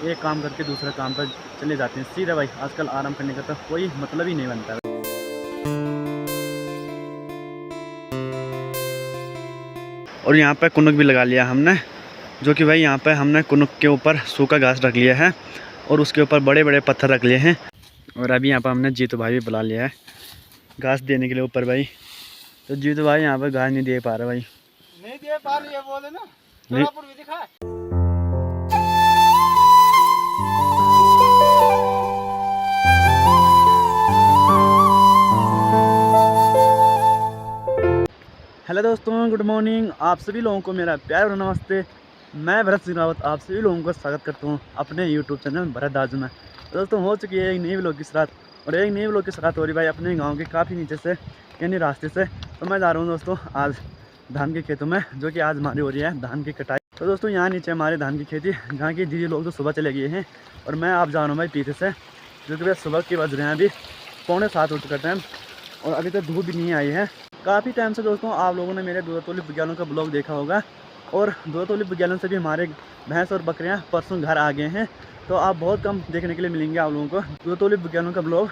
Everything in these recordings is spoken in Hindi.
एक काम करके दूसरे काम पर चले जाते हैं सीधे भाई। आजकल आराम करने का तो कोई मतलब ही नहीं बनता है। और यहाँ पे कुनुक भी लगा लिया हमने, जो कि भाई यहाँ पे हमने कुनुक के ऊपर सूखा घास रख लिया है और उसके ऊपर बड़े बड़े पत्थर रख लिए हैं। और अभी यहाँ पर हमने जीतू भाई भी बुला लिया है घास देने के लिए ऊपर भाई। तो जीतू भाई यहाँ पर घास नहीं दे पा रहा भाई, नहीं दे पा रही है बोले ना, नहीं। भी दिखा। हेलो दोस्तों, गुड मॉर्निंग। आप सभी लोगों को मेरा प्यार और नमस्ते। मैं भरत सिंह रावत आप सभी लोगों का स्वागत करता हूँ अपने यूट्यूब चैनल भरत दाजू में। तो दोस्तों हो चुकी है एक नई व्लॉग की शुरुआत, और एक नई व्लॉग की शुरुआत हो रही भाई अपने गांव के काफ़ी नीचे से यानी रास्ते से। तो मैं जा रहा हूँ दोस्तों आज धान के खेतों में, जो कि आज हमारी हो रही है धान की कटाई। तो दोस्तों यहाँ नीचे हमारे धान की खेती, जहाँ की दीदी लोग तो सुबह चले गए हैं और मैं आप जा रहा हूँ भाई पीछे से, जो कि भाई सुबह के बज रहे हैं अभी 6:45 उठ का टाइम, और अभी तक धूप भी नहीं आई है। काफ़ी टाइम से दोस्तों आप लोगों ने मेरे दूरतोली विज्ञानों का ब्लॉग देखा होगा, और दूरतोली विज्ञानों से भी हमारे भैंस और बकरियां परसों घर आ गए हैं। तो आप बहुत कम देखने के लिए मिलेंगे आप लोगों को दूरतोली विज्ञानों का ब्लॉग।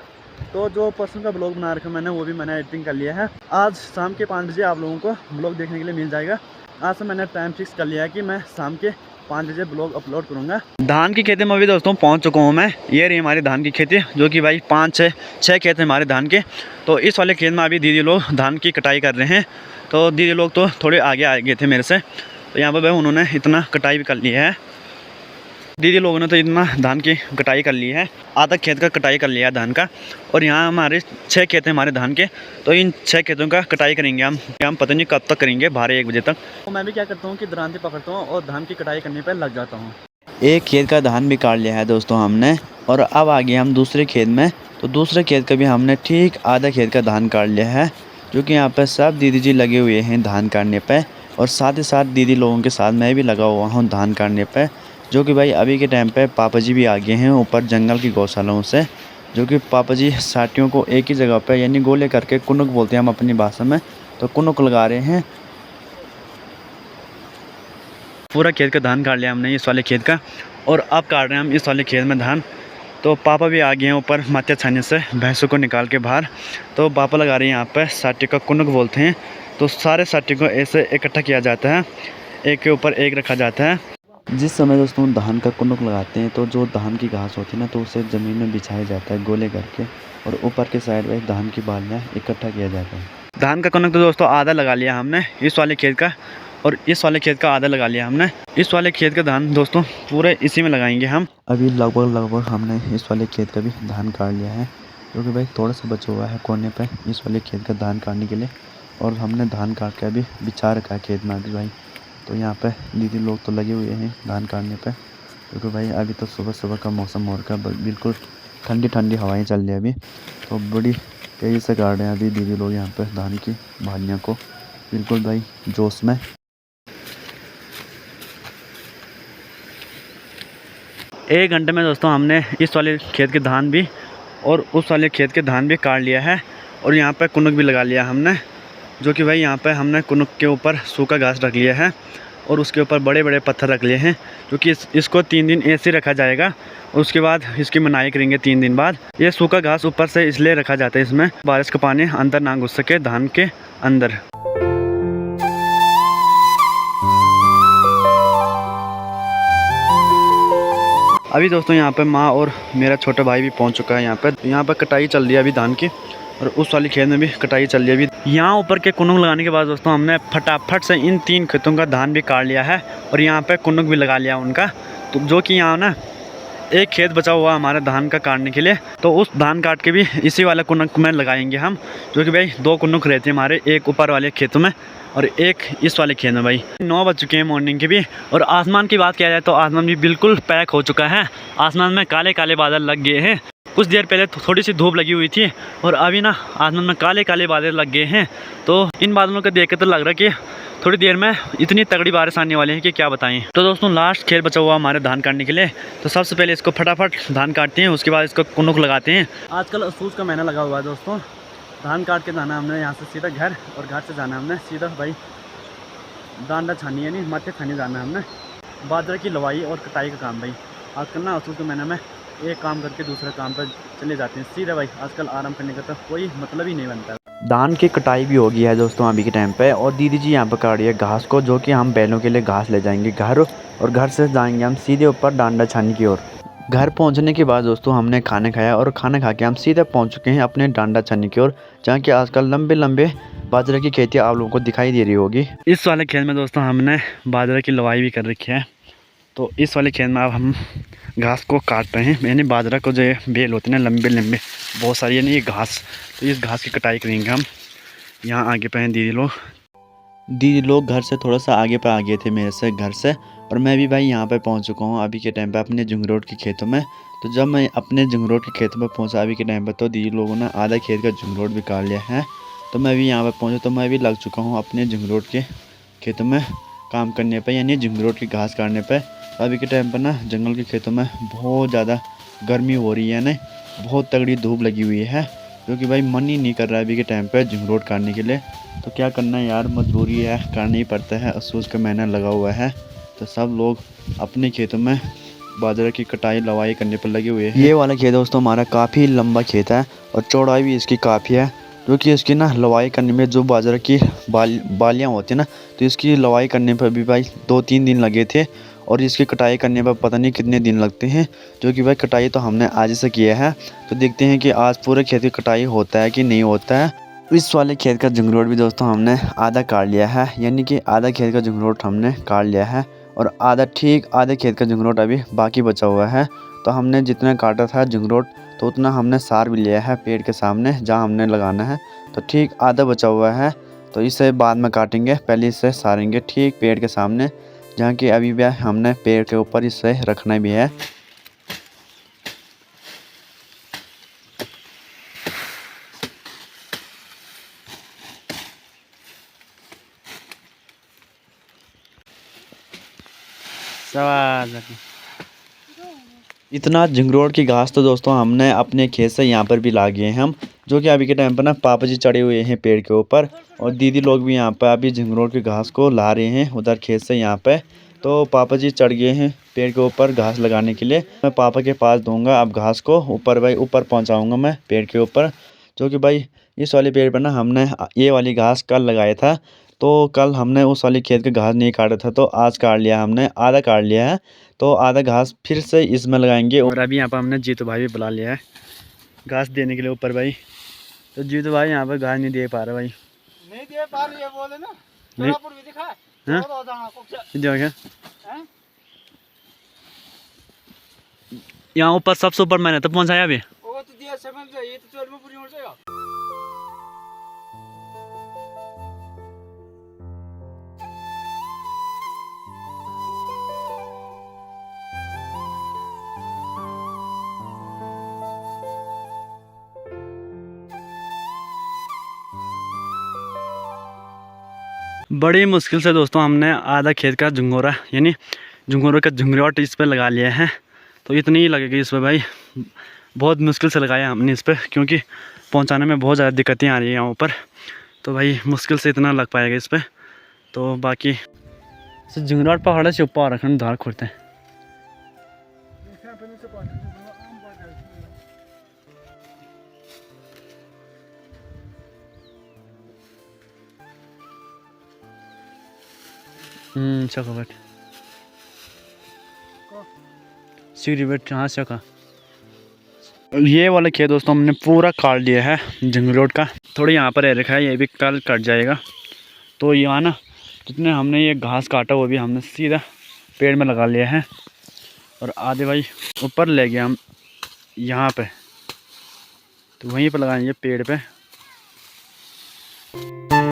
तो जो परसों का ब्लॉग बना रखा मैंने, वो भी मैंने एडिटिंग कर लिया है। आज शाम के 5 बजे आप लोगों को ब्लॉग देखने के लिए मिल जाएगा। आज से मैंने टाइम फिक्स कर लिया है कि मैं शाम के 5 बजे ब्लॉग अपलोड करूँगा। धान की खेती में भी दोस्तों पहुँच चुका हूँ मैं। ये रही हमारी धान की खेती, जो कि भाई 5-6 खेत हैं हमारे धान के। तो इस वाले खेत में अभी दीदी लोग धान की कटाई कर रहे हैं। तो दीदी लोग तो थोड़े आगे आ गए थे मेरे से, तो यहाँ पर भाई उन्होंने इतना कटाई भी कर लिया है। दीदी लोगों ने तो इतना धान की कटाई कर ली है, आधा खेत का कटाई कर लिया है धान का। और यहाँ हमारे 6 खेत हैं हमारे धान के। तो इन 6 खेतों का कटाई करेंगे हम पता नहीं कब तक करेंगे, 12-1 बजे तक। तो मैं भी क्या करता हूँ कि दरांती पकड़ता हूँ और धान की कटाई करने पर लग जाता हूँ। एक खेत का धान भी काट लिया है दोस्तों हमने, और अब आ गए हम दूसरे खेत में। तो दूसरे खेत का भी हमने ठीक आधा खेत का धान काट लिया है, जो कि यहाँ पर सब दीदी जी लगे हुए हैं धान काटने पे। और साथ ही साथ दीदी लोगों के साथ मैं भी लगा हुआ हूँ धान काटने पे, जो कि भाई अभी के टाइम पे पापा जी भी आ गए हैं ऊपर जंगल की गौशालाओं से। जो कि पापा जी साटियों को एक ही जगह पे यानी गोले करके कुनुक बोलते हैं हम अपनी भाषा में, तो कुनुक लगा रहे हैं। पूरा खेत का धान काट लिया हमने इस वाले खेत का, और अब काट रहे हैं हम इस वाले खेत में धान। तो पापा भी आ गए हैं ऊपर मात्या छाने से भैंसों को निकाल के बाहर। तो पापा लगा रहे हैं यहाँ पर साटी का कुनुक बोलते हैं। तो सारे साटी को ऐसे इकट्ठा किया जाता है, एक के ऊपर एक रखा जाता है। जिस समय दोस्तों धान का कुनुक लगाते हैं, तो जो धान की घास होती है ना, तो उसे ज़मीन में बिछाया जाता है गोले करके, और ऊपर के साइड में धान की बालियाँ इकट्ठा किया जाता है। धान का कुनुक तो दोस्तों आधा लगा लिया हमने इस वाले खेत का, और इस वाले खेत का आधा लगा लिया हमने। इस वाले खेत का धान दोस्तों पूरे इसी में लगाएंगे हम। अभी लगभग हमने इस वाले खेत का भी धान काट लिया है, क्योंकि भाई थोड़ा सा बचा हुआ है कोने पे इस वाले खेत का धान काटने के लिए। और हमने धान काट के अभी बिछा रखा है खेत में अभी भाई। तो यहाँ पे दीदी लोग तो लगे हुए हैं धान काटने पे, क्योंकि भाई अभी तो सुबह सुबह का मौसम हो रखा है, बिल्कुल ठंडी ठंडी हवाएं चल रही है अभी। तो बड़ी तेज़ी से काट रहे हैं अभी दीदी लोग यहाँ पे धान की भालियों को, बिल्कुल भाई जोश में। एक घंटे में दोस्तों हमने इस वाले खेत के धान भी और उस वाले खेत के धान भी काट लिया है, और यहाँ पे कुनुक भी लगा लिया हमने, जो कि भाई यहाँ पे हमने कुनुक के ऊपर सूखा घास रख लिया है और उसके ऊपर बड़े बड़े पत्थर रख लिए हैं, क्योंकि इसको 3 दिन ऐसे रखा जाएगा। और उसके बाद इसकी मनाई करेंगे 3 दिन बाद। ये सूखा घास ऊपर से इसलिए रखा जाता है, इसमें बारिश का पानी अंदर ना घुस सके धान के अंदर। अभी दोस्तों यहाँ पे माँ और मेरा छोटा भाई भी पहुँच चुका है यहाँ पर कटाई चल रही है अभी धान की, और उस वाली खेत में भी कटाई चल रही है अभी। यहाँ ऊपर के कुनुक लगाने के बाद दोस्तों हमने फटाफट से इन 3 खेतों का धान भी काट लिया है, और यहाँ पे कुनुक भी लगा लिया उनका। तो जो कि यहाँ ना एक खेत बचा हुआ हमारे धान का काटने के लिए, तो उस धान काट के भी इसी वाले कुनुक में लगाएंगे हम। जो कि भाई 2 कुनुक रहते हैं हमारे, एक ऊपर वाले खेतों में और एक इस वाले खेत में। भाई 9 बज चुके हैं मॉर्निंग के भी, और आसमान की बात किया जाए तो आसमान भी बिल्कुल पैक हो चुका है। आसमान में काले काले बादल लग गए हैं। कुछ देर पहले थोड़ी सी धूप लगी हुई थी, और अभी ना आसमान में काले काले बादल लग गए हैं। तो इन बादलों को देख के तो लग रहा है कि थोड़ी देर में इतनी तगड़ी बारिश आने वाली है कि क्या बताएं। तो दोस्तों लास्ट खेत बचा हुआ हमारे धान काटने के लिए, तो सबसे पहले इसको फटाफट धान काटते हैं, उसके बाद इसको कुनुक लगाते हैं। आजकल असूस का महीना लगा हुआ है दोस्तों। धान काट के जाना हमने यहाँ से सीधा घर, और घर से जाना हमने सीधा भाई डांडा छानी यानी माथे छानी जाना हमने। बाजरे की लवाई और कटाई का काम भाई। आजकल ना असूल के महीने में एक काम करके दूसरे काम पर चले जाते हैं सीधे भाई। आजकल आराम करने का तो कोई मतलब ही नहीं बनता। धान की कटाई भी हो गई है दोस्तों अभी के टाइम पे, और दीदी जी यहाँ पर काट रही है घास को, जो कि हम बैलों के लिए घास ले जाएंगे घर, और घर से जाएंगे हम सीधे ऊपर डांडा छानी की ओर। घर पहुंचने के बाद दोस्तों हमने खाना खाया, और खाना खा के हम सीधे पहुंच चुके हैं अपने डांडा छानी की ओर, जहाँ कि आजकल लंबे लंबे बाजरे की खेती आप लोगों को दिखाई दे रही होगी। इस वाले खेत में दोस्तों हमने बाजरे की लवाई भी कर रखी है। तो इस वाले खेत में अब हम घास को काट रहे हैं, यानी बाजरा को जो बेल होते हैं लंबे लंबे बहुत सारी, यानी ये घास, तो इस घास की कटाई करेंगे हम। यहाँ आगे पे हैं दीदी लोग घर से थोड़ा सा आगे पे आ गए थे मेरे से घर से, और मैं भी भाई यहाँ पे पहुँच चुका हूँ अभी के टाइम पे अपने जुंगरोट के खेतों में। तो जब मैं अपने जुंगरोट के खेतों में पहुँचा अभी के टाइम पे, तो दीदी लोगों ने आधा खेत का जुंगरोट भी काट लिया है। तो मैं भी यहाँ पे पहुँचा, तो मैं भी लग चुका हूँ अपने जुंगरोट के खेतों में काम करने पर, यानी जुंगरोट की घास काटने पर। अभी के टाइम पर ना जंगल के खेतों में बहुत ज़्यादा गर्मी हो रही है ना, बहुत तगड़ी धूप लगी हुई है, क्योंकि भाई मन ही नहीं कर रहा है अभी के टाइम पे जुंगरोट काटने के लिए। तो क्या करना है यार, मजबूरी है, करना ही पड़ता है, अफसोस का महीना लगा हुआ है। तो सब लोग अपने खेतों में बाजरे की कटाई लवाई करने पर लगे हुए हैं। ये वाला खेत दोस्तों हमारा काफ़ी लंबा खेत है, और चौड़ाई भी इसकी काफ़ी है, क्योंकि इसकी ना लवाई करने में जो बाजरे की बालियाँ होती हैं ना, तो इसकी लवाई करने पर भी भाई 2-3 दिन लगे थे, और इसकी कटाई करने पर पता नहीं कितने दिन लगते हैं। जो कि भाई कटाई तो हमने आज से किया है, तो देखते हैं कि आज पूरे खेत की कटाई होता है कि नहीं होता है। इस वाले खेत का जुंगरोट भी दोस्तों हमने आधा काट लिया है, यानी कि आधा खेत का जुंगरोट हमने काट लिया है, और आधे खेत का जुंगरोट अभी बाकी बचा हुआ है। तो हमने जितना काटा था जुंगरोट, तो उतना हमने सार भी लिया है पेड़ के सामने जहाँ हमने लगाना है। तो ठीक आधा बचा हुआ है, तो इसे बाद में काटेंगे, पहले इसे सारेंगे ठीक पेड़ के सामने, जहाँ कि अभी भी हमने पेड़ के ऊपर इसे रखना भी है। इतना झंगरोट की घास तो दोस्तों हमने अपने खेत से यहाँ पर भी ला गए हैं हम, जो कि अभी के टाइम पर ना पापा जी चढ़े हुए हैं पेड़ के ऊपर, और दीदी लोग भी यहाँ पर अभी झंगरोट की घास को ला रहे हैं उधर खेत से यहाँ पे। तो पापा जी चढ़ गए हैं पेड़ के ऊपर घास लगाने के लिए। मैं पापा के पास दूंगा अब घास को, ऊपर भाई ऊपर पहुँचाऊँगा मैं पेड़ के ऊपर, जो कि भाई इस वाले पेड़ पर ना हमने ये वाली घास कल लगाया था। तो कल हमने उस वाली खेत का घास नहीं काटा था, तो आज काट लिया हमने, आधा काट लिया है, तो आधा घास फिर से इसमें लगाएंगे। और अभी यहाँ पर हमने जीतू भाई भी बुला लिया है घास देने के लिए ऊपर भाई। तो जीतू भाई यहाँ पर घास नहीं दे पा रहा भाई, नहीं दे पा रही है बोले ना, नहीं। चोरापुर भी दिखा है, हाँ? चोरा दाना को क्या क्या हैं? यहाँ ऊपर सबसे ऊपर मैंने तो पहुँचाया अभी। वो तो दिया समझ जाए, ये तो चोर में पूरी हो जाएगा। बड़ी मुश्किल से दोस्तों हमने आधा खेत का झुंगोरा, यानी झुंगोरे का झुंगरोट इस पर लगा लिया है। तो इतनी ही लगेगी इस पर भाई, बहुत मुश्किल से लगाया हमने इस पर, क्योंकि पहुंचाने में बहुत ज़्यादा दिक्कतें आ रही हैं यहाँ ऊपर। तो भाई मुश्किल से इतना लग पाएगा इस पर। तो बाकी झुंगरोट पहाड़ से ऊपर रखने धार खोलते हैं। चका बैठ सीढ़ी बैठ हाँ चका। ये वाला खेत दोस्तों हमने पूरा काट लिया है झंगरोट का, थोड़ी यहाँ पर रखा है, ये भी कल कट जाएगा। तो यहाँ ना जितने हमने ये घास काटा वो भी हमने सीधा पेड़ में लगा लिया है, और आधे भाई ऊपर ले गए हम यहाँ पे, तो वहीं पर लगाएंगे पेड़ पे।